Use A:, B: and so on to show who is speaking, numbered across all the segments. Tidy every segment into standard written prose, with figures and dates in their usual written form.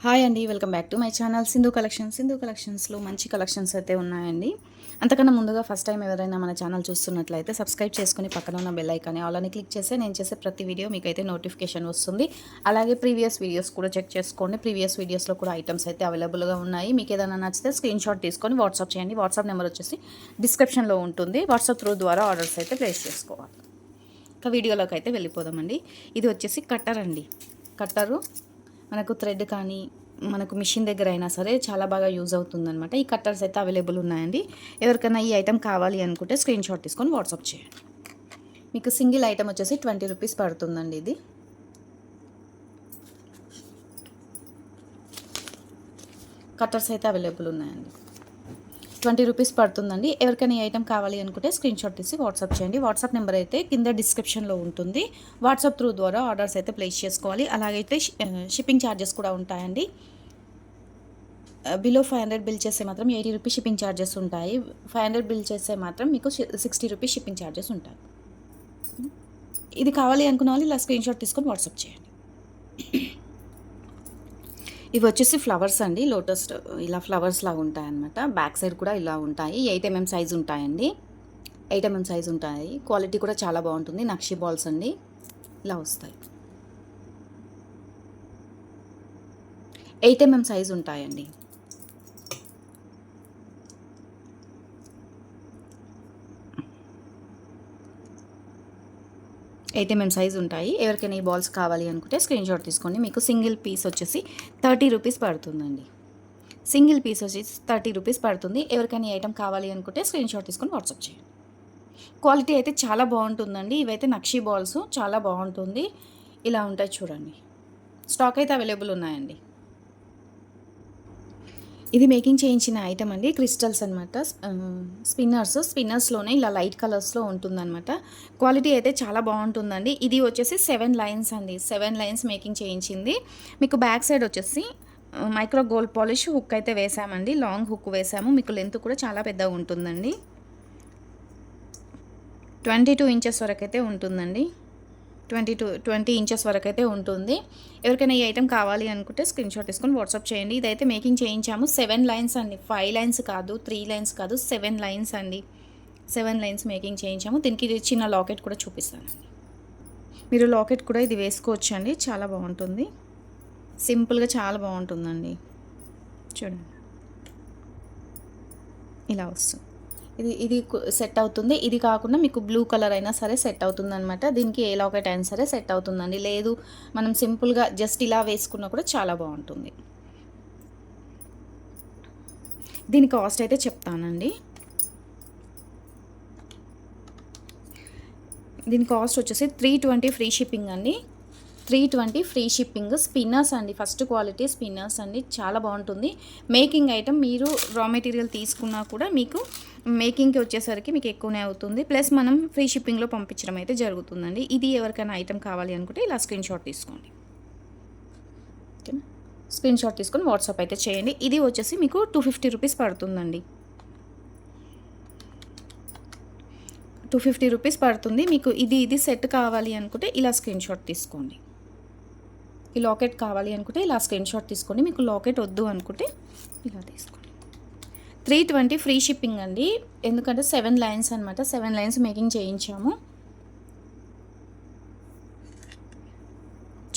A: Hi అండి, welcome back to my channel Sindhu collections. Sindhu కలెక్షన్స్లో మంచి కలెక్షన్స్ అయితే ఉన్నాయండి. అంతకన్నా ముందుగా ఫస్ట్ టైం ఎవరైనా మన ఛానల్ చూస్తున్నట్లయితే సబ్స్క్రైబ్ చేసుకుని పక్కన ఉన్న బెల్ ఐకాన్ ఆల్ అని క్లిక్ చేస్తే నేను చేసే ప్రతి వీడియో మీకైతే నోటిఫికేషన్ వస్తుంది. అలాగే ప్రీవియస్ వీడియోస్ కూడా చెక్ చేసుకోండి. ప్రీవియస్ వీడియోస్లో కూడా ఐటమ్స్ అయితే అవైలబుల్గా ఉన్నాయి. మీకు ఏదైనా నచ్చితే స్క్రీన్ షాట్ తీసుకొని వాట్సాప్ చేయండి. వాట్సాప్ నెంబర్ వచ్చేసి డిస్క్రిప్షన్లో ఉంటుంది. వాట్సాప్ త్రూ ద్వారా ఆర్డర్స్ అయితే ప్లేస్ చేసుకోవాలి. ఇంకా వీడియోలోకి అయితే వెళ్ళిపోదామండి. ఇది వచ్చేసి కట్టర్ అండి. కట్టరు మనకు థ్రెడ్ కానీ మనకు మిషన్ దగ్గర అయినా సరే చాలా బాగా యూజ్ అవుతుందన్నమాట. ఈ కట్టర్స్ అయితే అవైలబుల్ ఉన్నాయండి. ఎవరికైనా ఈ ఐటెం కావాలి అనుకుంటే స్క్రీన్ షాట్ తీసుకొని వాట్సాప్ చేయండి. మీకు సింగిల్ ఐటెం వచ్చేసి 20 రూపీస్ పడుతుందండి. ఇది కట్టర్స్ అయితే అవైలబుల్ ఉన్నాయండి. 20 రూపీస్ పడుతుందండి. ఎవరికైనా ఈ ఐటెం కావాలి అనుకుంటే స్క్రీన్ షాట్ తీసి వాట్సాప్ చేయండి. వాట్సాప్ నెంబర్ అయితే కింద డిస్క్రిప్షన్లో ఉంటుంది. వాట్సాప్ త్రూ ద్వారా ఆర్డర్స్ అయితే ప్లేస్ చేసుకోవాలి. అలాగైతే షిప్పింగ్ ఛార్జెస్ కూడా ఉంటాయండి. బిలో 500 బిల్ చేస్తే మాత్రం 80 రూపీస్ షిప్పింగ్ ఛార్జెస్ ఉంటాయి. 500 బిల్ చేస్తే మాత్రం మీకు 60 రూపీస్ షిప్పింగ్ ఛార్జెస్ ఉంటాయి. ఇది కావాలి అనుకున్న వాళ్ళు ఇలా స్క్రీన్ షాట్ తీసుకొని వాట్సాప్ చేయండి. ఇవి వచ్చేసి ఫ్లవర్స్ అండి. లోటస్ ఇలా ఫ్లవర్స్ లాగా ఉంటాయన్నమాట. బ్యాక్ సైడ్ కూడా ఇలా ఉంటాయి. 8 mm సైజ్ ఉంటాయండి. 8 mm సైజ్ ఉంటాయి. క్వాలిటీ కూడా చాలా బాగుంటుంది. నక్షి బాల్స్ అండి ఇలా వస్తాయి. 8 mm సైజ్ ఉంటాయండి. సైజ్ ఉంటాయి. ఎవరికైనా ఈ బాల్స్ కావాలి అనుకుంటే స్క్రీన్ షాట్ తీసుకోండి. మీకు సింగిల్ పీస్ వచ్చేసి 30 రూపీస్ పడుతుందండి. సింగిల్ పీస్ వచ్చేసి 30 రూపీస్ పడుతుంది. ఎవరికైనా ఈ ఐటమ్ కావాలి అనుకుంటే స్క్రీన్ షాట్ తీసుకొని వాట్సాప్ చేయండి. క్వాలిటీ అయితే చాలా బాగుంటుందండి. ఇవైతే నక్షి బాల్స్ చాలా బాగుంటుంది. ఇలా ఉంటాయి చూడండి. స్టాక్ అయితే అవైలబుల్ ఉన్నాయండి. ఇది మేకింగ్ చేయించిన ఐటమ్ అండి. క్రిస్టల్స్ అనమాట. స్పిన్నర్స్లోనే ఇలా లైట్ కలర్స్లో ఉంటుందన్నమాట. క్వాలిటీ అయితే చాలా బాగుంటుందండి. ఇది వచ్చేసి 7 లైన్స్ అండి. 7 లైన్స్ మేకింగ్ చేయించింది. మీకు బ్యాక్ సైడ్ వచ్చేసి మైక్రో గోల్డ్ పాలిష్ హుక్ అయితే వేసామండి. లాంగ్ హుక్ వేసాము. మీకు లెంత్ కూడా చాలా పెద్దగా ఉంటుందండి. 22 ఇంచెస్ వరకు అయితే ఉంటుందండి. 20 ఇంచెస్ వరకు అయితే ఉంటుంది. ఎవరికైనా ఈ ఐటెం కావాలి అనుకుంటే స్క్రీన్ షాట్ తీసుకొని వాట్సాప్ చేయండి. ఇదైతే మేకింగ్ చేయించాము. 7 లైన్స్ అండి. 5 లైన్స్ కాదు, 3 లైన్స్ కాదు, 7 లైన్స్ అండి. 7 లైన్స్ మేకింగ్ చేయించాము. దీనికి చిన్న లాకెట్ కూడా చూపిస్తానండి. మీరు లాకెట్ కూడా ఇది వేసుకోవచ్చు అండి. చాలా బాగుంటుంది. సింపుల్గా చాలా బాగుంటుందండి. చూడండి ఇలా వస్తుంది. ఇది సెట్ అవుతుంది. ఇది కాకుండా మీకు బ్లూ కలర్ అయినా సరే సెట్ అవుతుంది అనమాట. దీనికి ఏ లాకెట్ అయినా సరే సెట్ అవుతుందండి. లేదు మనం సింపుల్గా జస్ట్ ఇలా వేసుకున్నా కూడా చాలా బాగుంటుంది. దీని కాస్ట్ అయితే చెప్తానండి. దీని కాస్ట్ వచ్చేసి 320 ఫ్రీ షిప్పింగ్ అండి. 320 ఫ్రీ షిప్పింగ్. స్పిన్నర్స్ అండి. ఫస్ట్ క్వాలిటీ స్పిన్నర్స్ అండి. చాలా బాగుంటుంది. మేకింగ్ ఐటమ్ మీరు రా మెటీరియల్ తీసుకున్నా కూడా మీకు మేకింగ్కి వచ్చేసరికి మీకు ఎక్కువనే అవుతుంది. ప్లస్ మనం ఫ్రీ షిప్పింగ్లో పంపించడం అయితే జరుగుతుందండి. ఇది ఎవరికైనా ఐటమ్ కావాలి అనుకుంటే ఇలా స్క్రీన్ షాట్ తీసుకోండి. ఓకేనా? స్క్రీన్ షాట్ తీసుకొని వాట్సాప్ అయితే చేయండి. ఇది వచ్చేసి మీకు 250 రూపీస్ పడుతుందండి. 250 రూపీస్ పడుతుంది. మీకు ఇది సెట్ కావాలి అనుకుంటే ఇలా స్క్రీన్ షాట్ తీసుకోండి. ఈ లాకెట్ కావాలి అనుకుంటే ఇలా స్క్రీన్ షాట్ తీసుకోండి. మీకు లాకెట్ వద్దు అనుకుంటే ఇలా తీసుకోండి. 320 ఫ్రీ షిప్పింగ్ అండి. ఎందుకంటే 7 లైన్స్ అనమాట. 7 లైన్స్ మేకింగ్ చేయించాము.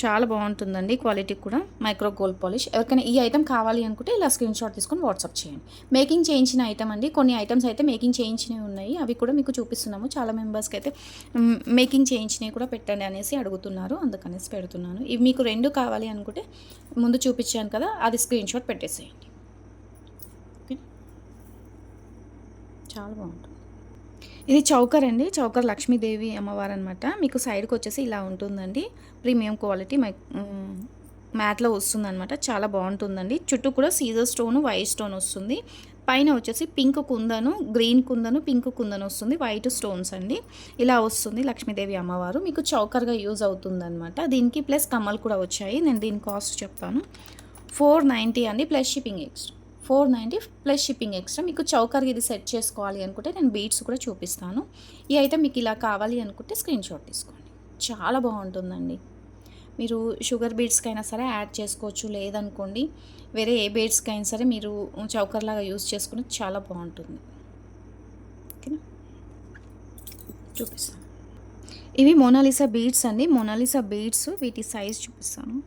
A: చాలా బాగుంటుందండి. క్వాలిటీ కూడా మైక్రో గోల్డ్ పాలిష్. ఎవరికైనా ఈ ఐటమ్ కావాలి అనుకుంటే ఇలా స్క్రీన్ షాట్ తీసుకొని వాట్సాప్ చేయండి. మేకింగ్ చేయించిన ఐటమ్ అండి. కొన్ని ఐటమ్స్ అయితే మేకింగ్ చేయించినవి ఉన్నాయి. అవి కూడా మీకు చూపిస్తున్నాము. చాలా మెంబర్స్కి అయితే మేకింగ్ చేయించినవి కూడా పెట్టండి అనేసి అడుగుతున్నారు. అందుకనేసి పెడుతున్నాను. ఇవి మీకు 2 కావాలి అనుకుంటే ముందు చూపించాను కదా, అది స్క్రీన్ షాట్ పెట్టేసేయండి. ఓకే, చాలా బాగుంటుంది. ఇది చౌకర్ అండి. చౌకర్ లక్ష్మీదేవి అమ్మవారు అనమాట. మీకు సైడ్కి వచ్చేసి ఇలా ఉంటుందండి. ప్రీమియం క్వాలిటీ మ్యాట్లో వస్తుంది అనమాట. చాలా బాగుంటుందండి. చుట్టూ కూడా సీజర్ స్టోను, వైట్ స్టోన్ వస్తుంది. పైన వచ్చేసి పింక్ కుందను, గ్రీన్ కుందను, పింక్ కుందను వస్తుంది. వైట్ స్టోన్స్ అండి. ఇలా వస్తుంది లక్ష్మీదేవి అమ్మవారు. మీకు చౌకర్గా యూజ్ అవుతుందన్నమాట. దీనికి ప్లస్ కమ్మలు కూడా వచ్చాయి. నేను దీని కాస్ట్ చెప్తాను. 490 అండి plus shipping extra. 490 plus shipping extra. మీకు చౌకర్గా ఇది సెట్ చేసుకోవాలి అనుకుంటే నేను బీడ్స్ కూడా చూపిస్తాను. ఈ ఐటమ్ మీకు ఇలా కావాలి అనుకుంటే స్క్రీన్ షాట్ తీసుకోండి. చాలా బాగుంటుందండి. మీరు షుగర్ బీడ్స్కైనా సరే యాడ్ చేసుకోవచ్చు, లేదనుకోండి వేరే ఏ బీడ్స్కైనా సరే మీరు చౌకర్ లాగా యూస్ చేసుకుని చాలా బాగుంటుంది. ఓకేనా, చూపిస్తాను. ఇవి మోనాలిసా బీడ్స్ అండి. మోనాలిసా బీడ్స్, వీటి సైజ్ చూపిస్తాను.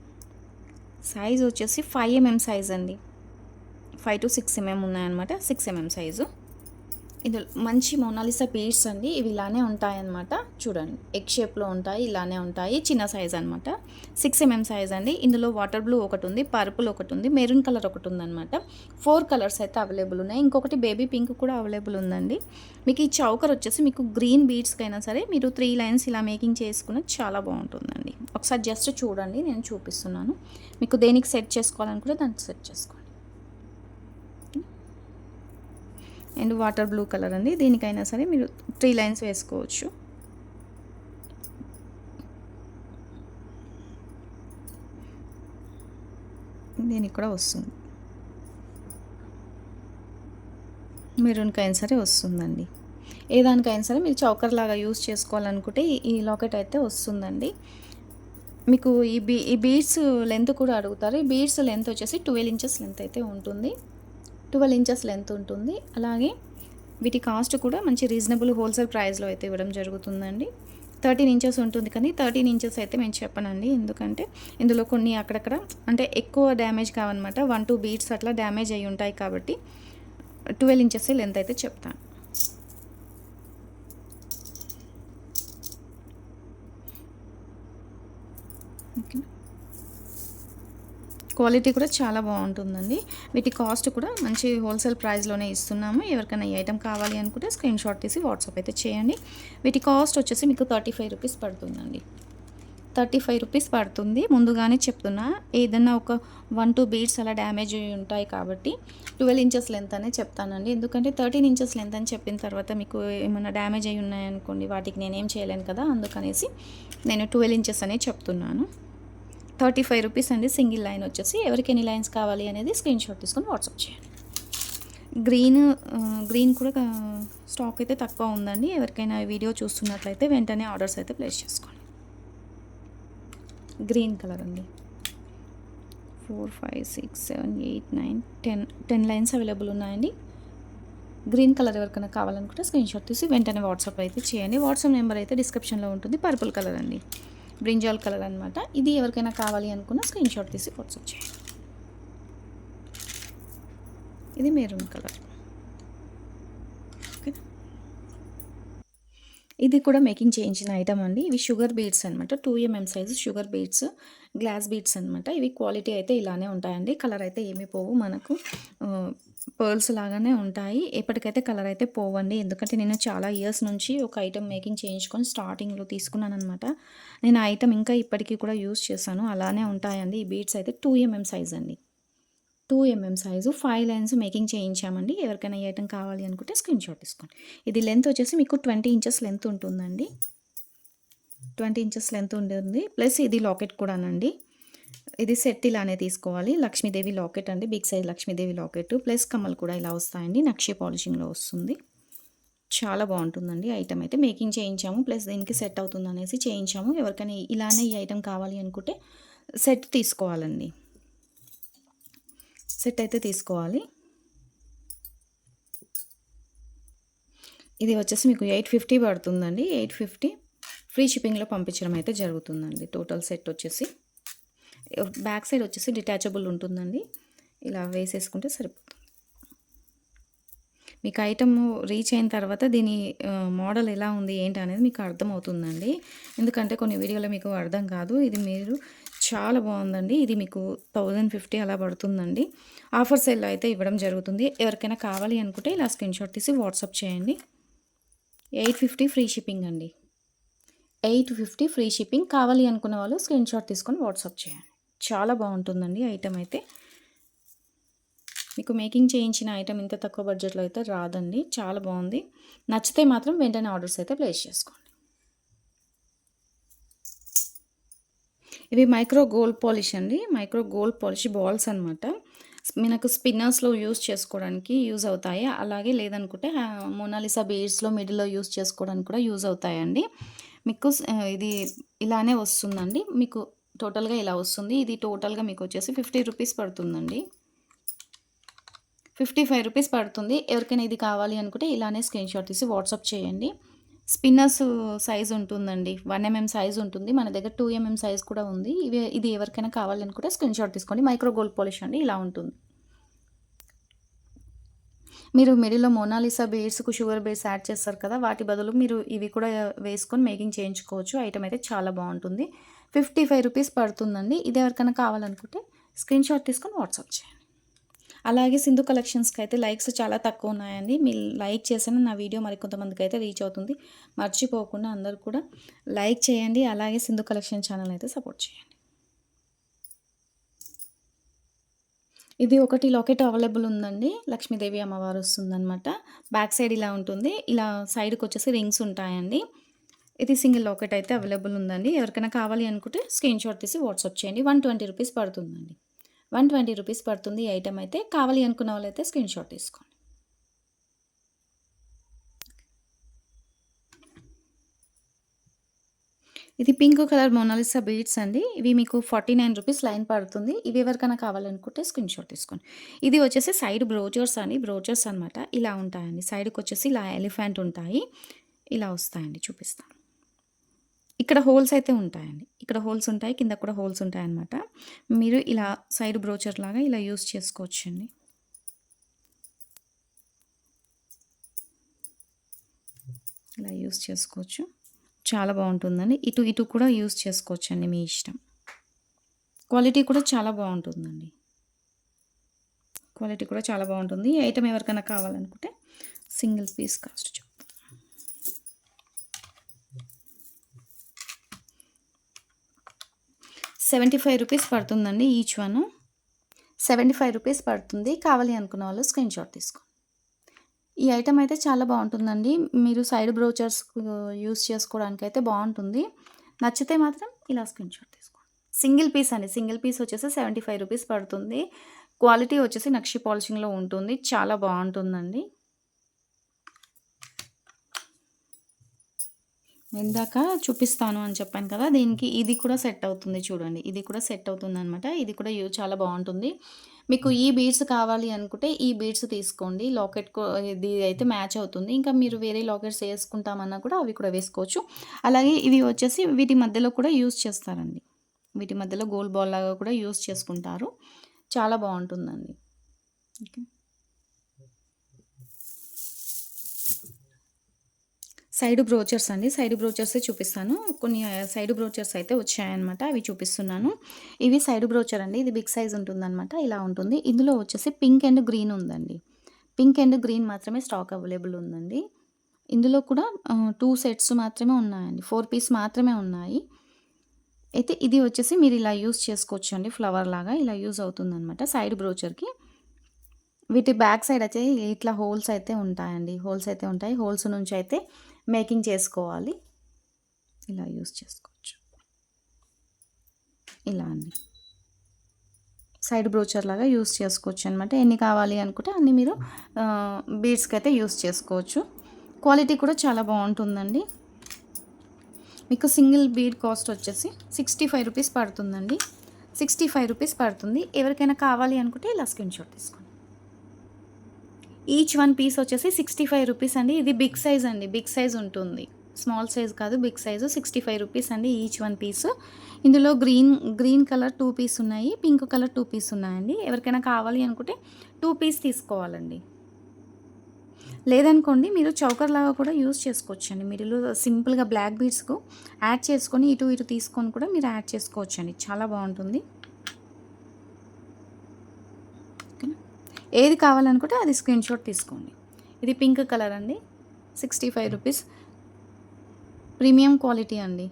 A: సైజ్ వచ్చేసి 5 mm సైజ్ అండి. 5 to 6 mm ఉన్నాయన్నమాట. 6 mm సైజు. ఇది మంచి మోనాలిసా బీడ్స్ అండి. ఇవి ఇలానే ఉంటాయన్నమాట. చూడండి, ఎగ్ షేప్లో ఉంటాయి, ఇలానే ఉంటాయి. చిన్న సైజ్ అనమాట. 6 mm సైజ్ అండి. ఇందులో వాటర్ బ్లూ ఒకటి ఉంది, పర్పుల్ ఒకటి ఉంది, మెరూన్ కలర్ ఒకటి ఉందన్నమాట. 4 కలర్స్ అయితే అవైలబుల్ ఉన్నాయి. ఇంకొకటి బేబీ పింక్ కూడా అవైలబుల్ ఉందండి. మీకు ఈ చౌకర్ వచ్చేసి మీకు గ్రీన్ బీడ్స్కి అయినా సరే మీరు 3 లైన్స్ ఇలా మేకింగ్ చేసుకున్న చాలా బాగుంటుందండి. ఒకసారి జస్ట్ చూడండి, నేను చూపిస్తున్నాను. మీకు దేనికి సెట్ చేసుకోవాలనుకుంటే దానికి సెట్ చేసుకోండి. అండ్ వాటర్ బ్లూ కలర్ అండి. దీనికైనా సరే మీరు 3 లైన్స్ వేసుకోవచ్చు. దీనికి కూడా వస్తుంది, మెరూన్కైనా సరే వస్తుందండి. ఏ దానికైనా సరే మీరు చౌకర్ లాగా యూస్ చేసుకోవాలనుకుంటే ఈ లాకెట్ అయితే వస్తుందండి. మీకు ఈ బీడ్స్ లెంత్ కూడా అడుగుతారు. ఈ బీడ్స్ లెంత్ వచ్చేసి 12 inches లెంత్ అయితే ఉంటుంది. 12 inches లెంత్ ఉంటుంది. అలాగే వీటి కాస్ట్ కూడా మంచి రీజనబుల్ హోల్సేల్ ప్రైస్లో అయితే ఇవ్వడం జరుగుతుందండి. 13 inches ఉంటుంది, కానీ 13 inches అయితే నేను చెప్పనండి. ఎందుకంటే ఇందులో కొన్ని అక్కడక్కడ అంటే ఎక్కువ డ్యామేజ్ కావన్నమాట. 1-2 బీడ్స్ అట్లా డ్యామేజ్ అయ్యి ఉంటాయి కాబట్టి 12 inches లెంత్ అయితే చెప్తాను. ఓకే, క్వాలిటీ కూడా చాలా బాగుంటుందండి. వీటి కాస్ట్ కూడా మంచి హోల్సేల్ ప్రైస్లోనే ఇస్తున్నాము. ఎవరికైనా ఈ ఐటెం కావాలి అనుకుంటే స్క్రీన్ షాట్ తీసి వాట్సాప్ అయితే చేయండి. వీటి కాస్ట్ వచ్చేసి మీకు 35 రూపీస్ పడుతుందండి. 35 రూపీస్ పడుతుంది. ముందుగానే చెప్తున్నా, ఏదన్నా ఒక 1-2 బీడ్స్ అలా డ్యామేజ్ అయ్యి ఉంటాయి కాబట్టి 12 inches లెంత్ అనే చెప్తానండి. ఎందుకంటే 13 inches లెంత్ అని చెప్పిన తర్వాత మీకు ఏమైనా డ్యామేజ్ అయ్యి ఉన్నాయనుకోండి, వాటికి నేనేం చేయలేను కదా, అందుకనేసి నేను 12 inches అనే చెప్తున్నాను. 35 రూపీస్ అండి. సింగిల్ లైన్ వచ్చేసి. ఎవరికి ఎన్ని లైన్స్ కావాలి అనేది స్క్రీన్ షాట్ తీసుకొని వాట్సాప్ చేయండి. గ్రీన్ కూడా స్టాక్ అయితే తక్కువ ఉందండి. ఎవరికైనా వీడియో చూస్తున్నట్లయితే వెంటనే ఆర్డర్స్ అయితే ప్లేస్ చేసుకోండి. గ్రీన్ కలర్ అండి. 4, 5, 6, 7, 8, 9, 10 లైన్స్ అవైలబుల్ ఉన్నాయండి. గ్రీన్ కలర్ ఎవరికైనా కావాలనుకుంటే స్క్రీన్ షాట్ తీసి వెంటనే వాట్సాప్ అయితే చేయండి. వాట్సాప్ నెంబర్ అయితే డిస్క్రిప్షన్లో ఉంటుంది. పర్పుల్ కలర్ అండి, బ్రింజాల్ కలర్ అనమాట. ఇది ఎవరికైనా కావాలి అనుకున్న స్క్రీన్ షాట్ తీసి వాట్సాప్ చేయండి. ఇది మెరూన్ కలర్. ఓకే, ఇది కూడా మేకింగ్ చేయించిన ఐటమ్ అండి. ఇవి షుగర్ బీడ్స్ అనమాట. 2 mm size sugar beads, glass beads అనమాట. ఇవి క్వాలిటీ అయితే ఇలానే ఉంటాయండి. కలర్ అయితే ఏమీ పోవు, మనకు పర్ల్స్ లాగానే ఉంటాయి. ఎప్పటికైతే కలర్ అయితే పోవండి. ఎందుకంటే నేను చాలా ఇయర్స్ నుంచి ఒక ఐటెం మేకింగ్ చేయించుకొని స్టార్టింగ్లో తీసుకున్నాను అనమాట. నేను ఆ ఐటెం ఇంకా ఇప్పటికీ కూడా యూస్ చేశాను. అలానే ఉంటాయండి. ఈ బీడ్స్ అయితే 2 mm సైజ్ అండి. 2 mm సైజు 5 లైన్స్ మేకింగ్ చేయించామండి. ఎవరికైనా ఈ ఐటెం కావాలి అనుకుంటే స్క్రీన్ షాట్ తీసుకోండి. ఇది లెంత్ వచ్చేసి మీకు 20 inches లెంత్ ఉంటుందండి. 20 inches లెంత్ ఉంటుంది. ప్లస్ ఇది లాకెట్ కూడానండి. ఇది సెట్ ఇలానే తీసుకోవాలి. లక్ష్మీదేవి లాకెట్ అండి, big size Lakshmidevi locket plus కమ్మలు కూడా ఇలా వస్తాయండి. నక్షి పాలిషింగ్లో వస్తుంది. చాలా బాగుంటుందండి. ఐటమ్ అయితే మేకింగ్ చేయించాము, ప్లస్ దీనికి సెట్ అవుతుంది అనేసి చేయించాము. ఎవరికైనా ఇలానే ఈ ఐటమ్ కావాలి అనుకుంటే సెట్ తీసుకోవాలండి. సెట్ అయితే తీసుకోవాలి. ఇది వచ్చేసి మీకు 850 పడుతుందండి. 850 ఫ్రీ షిప్పింగ్లో పంపించడం అయితే జరుగుతుందండి. టోటల్ సెట్ వచ్చేసి బ్యాక్ సైడ్ వచ్చేసి డిటాచబుల్ ఉంటుందండి. ఇలా వేసేసుకుంటే సరిపోతుంది. మీకు ఐటమ్ రీచ్ అయిన తర్వాత దీని మోడల్ ఎలా ఉంది ఏంటి అనేది మీకు అర్థమవుతుందండి. ఎందుకంటే కొన్ని వీడియోలో మీకు అర్థం కాదు. ఇది మీరు చాలా బాగుందండి. ఇది మీకు 1050 అలా పడుతుందండి. ఆఫర్ సేల్లో అయితే ఇవ్వడం జరుగుతుంది. ఎవరికైనా కావాలి అనుకుంటే ఇలా స్క్రీన్ షాట్ తీసి వాట్సాప్ చేయండి. 850 ఫ్రీ షిప్పింగ్ అండి. 850 ఫ్రీ షిప్పింగ్. కావాలి అనుకున్న వాళ్ళు స్క్రీన్ షాట్ తీసుకొని వాట్సాప్ చేయండి. చాలా బాగుంటుందండి ఐటమ్ అయితే. మీకు మేకింగ్ చేయించిన ఐటమ్ ఇంత తక్కువ బడ్జెట్లో అయితే రాదండి. చాలా బాగుంది. నచ్చితే మాత్రం వెంటనే ఆర్డర్స్ అయితే ప్లేస్ చేసుకోండి. ఇవి మైక్రో గోల్డ్ పాలిష్ అండి. మైక్రో గోల్డ్ పాలిష్ బాల్స్ అనమాట. మనకు స్పిన్నర్స్లో యూస్ చేసుకోవడానికి యూజ్ అవుతాయి. అలాగే లేదనుకుంటే మోనాలిసా బీడ్స్లో మిడిల్లో యూస్ చేసుకోవడానికి కూడా యూజ్ అవుతాయండి. మీకు ఇది ఇలానే వస్తుందండి. మీకు టోటల్గా ఇలా వస్తుంది. ఇది టోటల్గా మీకు వచ్చేసి 50 రూపీస్ పడుతుందండి. 55 రూపీస్ పడుతుంది. ఎవరికైనా ఇది కావాలి అనుకుంటే ఇలానే స్క్రీన్‌షాట్ తీసి వాట్సాప్ చేయండి. స్పిన్నర్స్ సైజ్ ఉంటుందండి. 1 సైజ్ ఉంటుంది. మన దగ్గర 2 సైజ్ కూడా ఉంది. ఇది ఎవరికైనా కావాలనుకుంటే స్క్రీన్‌షాట్ తీసుకోండి. మైక్రో గోల్డ్ పాలిష్ అండి. ఇలా ఉంటుంది. మీరు మిడిల్‌లో మోనాలిసా బీడ్స్‌కు షుగర్ బీడ్స్ యాడ్ చేస్తారు కదా! వాటి బదులు మీరు ఇవి కూడా వేసుకొని మేకింగ్ చేయించుకోవచ్చు. ఐటెమ్ అయితే చాలా బావుంటుంది. 55 రూపీస్ పడుతుందండి. ఇది ఎవరికైనా కావాలనుకుంటే స్క్రీన్‌షాట్ తీసుకొని వాట్సాప్ చేయండి. అలాగే సింధు కలెక్షన్స్‌కి అయితే లైక్స్ చాలా తక్కువ ఉన్నాయండి. మీరు లైక్ చేస్తేనే నా వీడియో మరికొంతమందికి అయితే రీచ్ అవుతుంది. మర్చిపోకుండా అందరూ కూడా లైక్ చేయండి. అలాగే సింధు కలెక్షన్ ఛానల్ అయితే సపోర్ట్ చేయండి. ఇది ఒకటి లాకెట్ అవైలబుల్ ఉందండి. లక్ష్మీదేవి అమ్మవారు వస్తుందనమాట. బ్యాక్ సైడ్ ఇలా ఉంటుంది. ఇలా సైడ్‌కి వచ్చేసి రింగ్స్ ఉంటాయండి. ఇది సింగిల్ లాకెట్ అయితే అవైలబుల్ ఉందండి. ఎవరికైనా కావాలి అనుకుంటే స్క్రీన్‌షాట్ తీసి వాట్సాప్ చేయండి. 120 రూపీస్ పడుతుందండి. 120 రూపీస్ పడుతుంది ఈ ఐటెమ్ అయితే. కావాలి అనుకున్న వాళ్ళైతే స్క్రీన్‌షాట్ తీసుకోండి. ఇది పింక్ కలర్ మోనాలిసా బీడ్స్ అండి. ఇవి మీకు 49 రూపీస్ లైన్ పడుతుంది. ఇవి ఎవరికైనా కావాలనుకుంటే స్క్రీన్‌షాట్ తీసుకోండి. ఇది వచ్చేసి సైడ్ బ్రోచర్స్ బ్రోచర్స్ అనమాట. ఇలా ఉంటాయండి. సైడ్‌కి వచ్చేసి ఇలా ఎలిఫెంట్ ఉంటాయి. ఇలా వస్తాయండి. చూపిస్తాను. ఇక్కడ హోల్స్ అయితే ఉంటాయండి. ఇక్కడ హోల్స్ ఉంటాయి. కింద కూడా హోల్స్ ఉంటాయన్నమాట. మీరు ఇలా సైడ్ బ్రోచర్ లాగా ఇలా యూజ్ చేసుకోవచ్చండి. ఇలా యూజ్ చేసుకోవచ్చు. చాలా బాగుంటుందండి. ఇటు కూడా యూజ్ చేసుకోవచ్చండి మీ ఇష్టం. క్వాలిటీ కూడా చాలా బాగుంటుందండి. క్వాలిటీ కూడా చాలా బాగుంటుంది. ఈ ఐటెం ఎవరికైనా కావాలనుకుంటే సింగిల్ పీస్ కాస్ట్ చెప్తాను. 75 రూపీస్ పడుతుందండి ఈచ్ వన్. 75 రూపీస్ పడుతుంది. కావాలి అనుకున్న వాళ్ళు స్క్రీన్‌షాట్ తీసుకోండి. ఈ ఐటెమ్ అయితే చాలా బాగుంటుందండి. మీరు సైడ్ బ్రోచర్స్ యూజ్ చేసుకోవడానికైతే బాగుంటుంది. నచ్చితే మాత్రం ఇలా స్క్రీన్‌షాట్ తీసుకోండి. సింగిల్ పీస్ అండి. సింగిల్ పీస్ వచ్చేసి 75 రూపీస్ పడుతుంది. క్వాలిటీ వచ్చేసి నక్షి పాలిషింగ్‌లో ఉంటుంది. చాలా బాగుంటుందండి. ఇందాక చూపిస్తాను అని చెప్పాను కదా! దీనికి ఇది కూడా సెట్ అవుతుంది చూడండి. ఇది కూడా సెట్ అవుతుందనమాట. ఇది కూడా చాలా బాగుంటుంది. మీకు ఈ బీడ్స్ కావాలి అనుకుంటే ఈ బీడ్స్ తీసుకోండి. లాకెట్‌కు ఇది అయితే మ్యాచ్ అవుతుంది. ఇంకా మీరు వేరే లాకెట్స్ ఏసుకుంటామన్నా కూడా అవి కూడా వేసుకోవచ్చు. అలాగే ఇవి వచ్చేసి వీటి మధ్యలో కూడా యూజ్ చేస్తారండి. వీటి మధ్యలో గోల్డ్ బాల్ లాగా కూడా యూజ్ చేసుకుంటారు. చాలా బాగుంటుందండి. ఓకే. సైడ్ బ్రోచర్స్ అండి. సైడ్ బ్రోచర్సే చూపిస్తాను. కొన్ని సైడ్ బ్రోచర్స్ అయితే వచ్చాయన్నమాట. అవి చూపిస్తున్నాను. ఇవి సైడ్ బ్రోచర్ అండి. ఇది బిగ్ సైజ్ ఉంటుందన్నమాట. ఇలా ఉంటుంది. ఇందులో వచ్చేసి పింక్ అండ్ గ్రీన్ ఉందండి. పింక్ అండ్ గ్రీన్ మాత్రమే స్టాక్ అవైలబుల్ ఉందండి. ఇందులో కూడా 2 సెట్స్ మాత్రమే ఉన్నాయండి. 4 పీస్ మాత్రమే ఉన్నాయి. అయితే ఇది వచ్చేసి మీరు ఇలా యూజ్ చేసుకోవచ్చు అండి. ఫ్లవర్ లాగా ఇలా యూజ్ అవుతుందన్నమాట సైడ్ బ్రోచర్‌కి. వీటి బ్యాక్ సైడ్ అయితే ఇట్లా హోల్స్ అయితే ఉంటాయండి. హోల్స్ అయితే ఉంటాయి. హోల్స్ నుంచి అయితే మేకింగ్ చేసుకోవాలి. ఇలా యూజ్ చేసుకోవచ్చు. ఇలా అండి. సైడ్ బ్రోచర్ లాగా యూజ్ చేసుకోవచ్చు అనమాట. ఎన్ని కావాలి అనుకుంటే అన్ని మీరు బీడ్స్‌కి అయితే యూజ్ చేసుకోవచ్చు. క్వాలిటీ కూడా చాలా బాగుంటుందండి. మీకు సింగిల్ బీడ్ కాస్ట్ వచ్చేసి 65 రూపీస్ పడుతుందండి. 65 రూపీస్ పడుతుంది. ఎవరికైనా కావాలి అనుకుంటే ఇలా స్క్రీన్‌షాట్ తీసుకోండి. ఈచ్ వన్ పీస్ వచ్చేసి 65 రూపీస్ అండి. ఇది బిగ్ సైజ్ అండి. బిగ్ సైజ్ ఉంటుంది. స్మాల్ సైజ్ కాదు, బిగ్ సైజు. 65 రూపీస్ అండి ఈచ్ వన్ పీసు. ఇందులో గ్రీన్ కలర్ 2 పీస్ ఉన్నాయి. పింక్ కలర్ 2 పీస్ ఉన్నాయండి. ఎవరికైనా కావాలి అనుకుంటే 2 పీస్ తీసుకోవాలండి. లేదనుకోండి మీరు చౌకర్ లాగా కూడా యూజ్ చేసుకోవచ్చండి. మీరు సింపుల్గా బ్లాక్ బీడ్స్కు యాడ్ చేసుకొని ఇటు తీసుకొని కూడా మీరు యాడ్ చేసుకోవచ్చండి. చాలా బాగుంటుంది. ఏది కావాలనుకుంటే అది స్క్రీన్‌షాట్ తీసుకోండి. ఇది పింక్ కలర్ అండి. 65 రూపీస్. ప్రీమియం క్వాలిటీ అండి.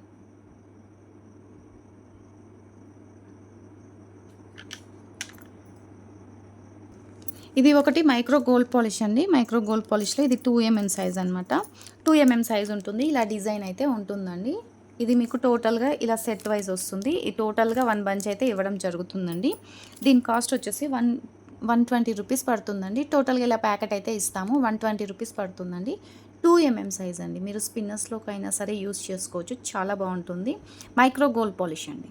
A: ఇది ఒకటి మైక్రో గోల్డ్ పాలిష్ అండి. మైక్రో గోల్డ్ పాలిష్‌లో ఇది 2 సైజ్ అనమాట. 2 సైజ్ ఉంటుంది. ఇలా డిజైన్ అయితే ఉంటుందండి. ఇది మీకు టోటల్‌గా ఇలా సెట్ వైజ్ వస్తుంది. ఈ టోటల్‌గా 1 బంచ్ అయితే ఇవ్వడం జరుగుతుందండి. దీని కాస్ట్ వచ్చేసి 120 రూపీస్ పడుతుందండి. టోటల్‌గా ఇలా ప్యాకెట్ అయితే ఇస్తాము. 120 రూపీస్ పడుతుందండి. 2 సైజ్ అండి. మీరు స్పిన్నర్స్‌లోకైనా సరే యూజ్ చేసుకోవచ్చు. చాలా బాగుంటుంది. మైక్రో గోల్డ్ పాలిష్ అండి.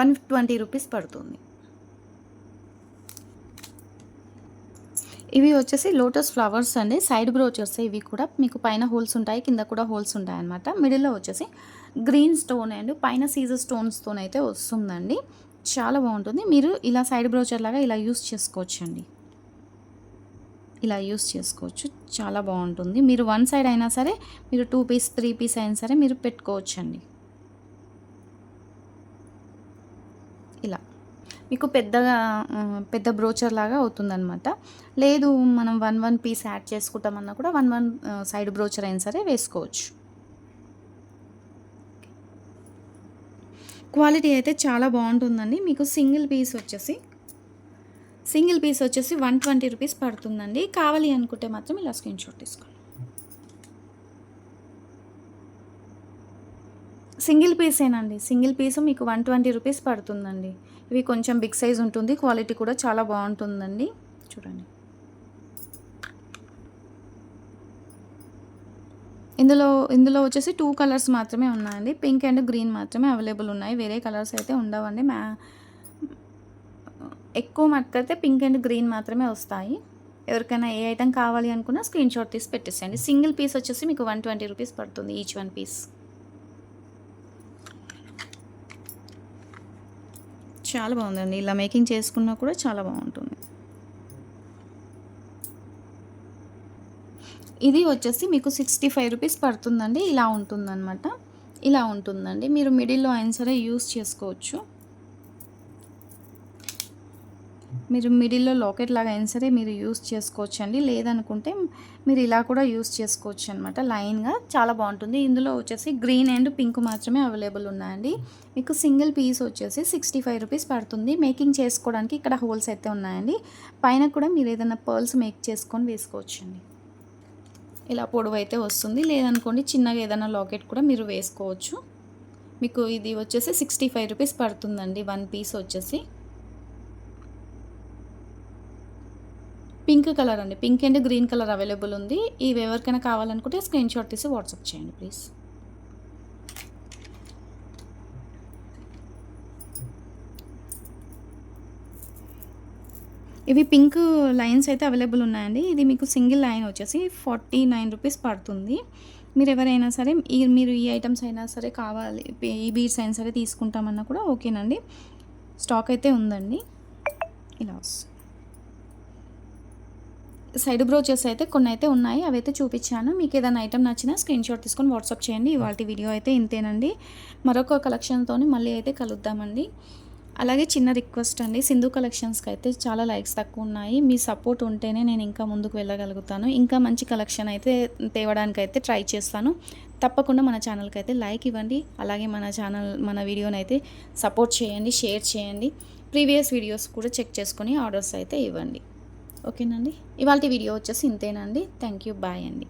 A: 120 రూపీస్ పడుతుంది. ఇవి వచ్చేసి లోటస్ ఫ్లవర్స్ అండి. సైడ్ బ్రోచెస్ ఇవి కూడా మీకు పైన హోల్స్ ఉంటాయి, కింద కూడా హోల్స్ ఉంటాయన్నమాట. మిడిల్లో వచ్చేసి గ్రీన్ స్టోన్ అండ్ పైన సీజర్ స్టోన్స్తోనైతే వస్తుందండి. చాలా బాగుంటుంది. మీరు ఇలా సైడ్ బ్రోచర్ లాగా ఇలా యూస్ చేసుకోవచ్చండి. ఇలా యూస్ చేసుకోవచ్చు. చాలా బాగుంటుంది. మీరు వన్ సైడ్ అయినా సరే, మీరు 2 పీస్ 3 పీస్ అయినా సరే మీరు పెట్టుకోవచ్చండి. ఇలా మీకు పెద్ద బ్రోచర్ లాగా అవుతుందన్నమాట. లేదు మనం 1 పీస్ యాడ్ చేసుకుంటామన్నా కూడా 1 సైడ్ బ్రోచర్ అయినా సరే వేసుకోవచ్చు. క్వాలిటీ అయితే చాలా బాగుంటుందండి. మీకు సింగిల్ పీస్ వచ్చేసి 120 రూపీస్ పడుతుందండి. కావాలి అనుకుంటే మాత్రం ఇలా స్క్రీన్‌షాట్ తీసుకోండి. సింగిల్ పీసేనండి. సింగిల్ పీస్ మీకు 120 రూపీస్ పడుతుందండి. ఇవి కొంచెం బిగ్ సైజ్ ఉంటుంది. క్వాలిటీ కూడా చాలా బాగుంటుందండి. చూడండి. ఇందులో వచ్చేసి 2 కలర్స్ మాత్రమే ఉన్నాయండి. పింక్ అండ్ గ్రీన్ మాత్రమే అవైలబుల్ ఉన్నాయి. వేరే కలర్స్ అయితే ఉండవండి. ఎక్కువ మటుకైతే పింక్ అండ్ గ్రీన్ మాత్రమే వస్తాయి. ఎవరికైనా ఏ ఐటెం కావాలి అనుకున్నా స్క్రీన్‌షాట్ తీసి పెట్టేసేయండి. సింగిల్ పీస్ వచ్చేసి మీకు 120 రూపీస్ పడుతుంది ఈచ్ 1 పీస్. చాలా బాగుందండి. ఇలా మేకింగ్ చేసుకున్నా కూడా చాలా బాగుంటుంది. ఇది వచ్చేసి మీకు 65 రూపీస్ పడుతుందండి. ఇలా ఉంటుందన్నమాట. ఇలా ఉంటుందండి. మీరు మిడిల్‌లో అయినా సరే యూస్ చేసుకోవచ్చు. మీరు మిడిల్‌లో లాకెట్ లాగా అయినా సరే మీరు యూస్ చేసుకోవచ్చండి. లేదనుకుంటే మీరు ఇలా కూడా యూస్ చేసుకోవచ్చు అనమాట. లైన్‌గా చాలా బాగుంటుంది. ఇందులో వచ్చేసి గ్రీన్ అండ్ పింక్ మాత్రమే అవైలబుల్ ఉన్నాయండి. మీకు సింగిల్ పీస్ వచ్చేసి 65 రూపీస్ పడుతుంది. మేకింగ్ చేసుకోవడానికి ఇక్కడ హోల్స్ అయితే ఉన్నాయండి. పైన కూడా మీరు ఏదైనా పర్ల్స్ మేక్ చేసుకొని వేసుకోవచ్చండి. ఇలా పొడవైతే వస్తుంది. లేదనుకోండి చిన్నగా ఏదైనా లాకెట్ కూడా మీరు వేసుకోవచ్చు. మీకు ఇది వచ్చేసి 65 రూపీస్ పడుతుందండి 1 పీస్ వచ్చేసి. పింక్ కలర్ అండి. Pink and green colour available ఉంది. ఇవి ఎవరికైనా కావాలనుకుంటే స్క్రీన్‌షాట్ తీసి వాట్సాప్ చేయండి ప్లీజ్. ఇవి పింక్ లైన్స్ అయితే అవైలబుల్ ఉన్నాయండి. ఇది మీకు సింగిల్ లైన్ వచ్చేసి 49 రూపీస్ పడుతుంది. మీరు ఎవరైనా సరే మీరు ఈ ఐటమ్స్ అయినా సరే కావాలి, ఈ బీడ్స్ అయినా సరే తీసుకుంటామన్నా కూడా ఓకేనండి. స్టాక్ అయితే ఉందండి. ఇలా వస్తుంది. సైడ్ బ్రోచెస్ అయితే కొన్ని అయితే ఉన్నాయి. అవి అయితే చూపించాను. మీకు ఏదైనా ఐటమ్ నచ్చినా స్క్రీన్‌షాట్ తీసుకొని వాట్సాప్ చేయండి. ఇవాల్టి వీడియో అయితే ఇంతేనండి. మరొక కలెక్షన్‌తోని మళ్ళీ అయితే కలుద్దామండి. అలాగే చిన్న రిక్వెస్ట్ అండి, సింధు కలెక్షన్స్‌కి అయితే చాలా లైక్స్ తక్కువ ఉన్నాయి. మీ సపోర్ట్ ఉంటేనే నేను ఇంకా ముందుకు వెళ్ళగలుగుతాను. ఇంకా మంచి కలెక్షన్ అయితే తేవడానికైతే ట్రై చేస్తాను. తప్పకుండా మన ఛానల్‌కి అయితే లైక్ ఇవ్వండి. అలాగే మన వీడియోని అయితే సపోర్ట్ చేయండి, షేర్ చేయండి. ప్రీవియస్ వీడియోస్ కూడా చెక్ చేసుకొని ఆర్డర్స్ అయితే ఇవ్వండి. ఓకేనండి. ఇవాల్టి వీడియో వచ్చేసి ఇంతేనండి. Thank you. బాయ్ అండి.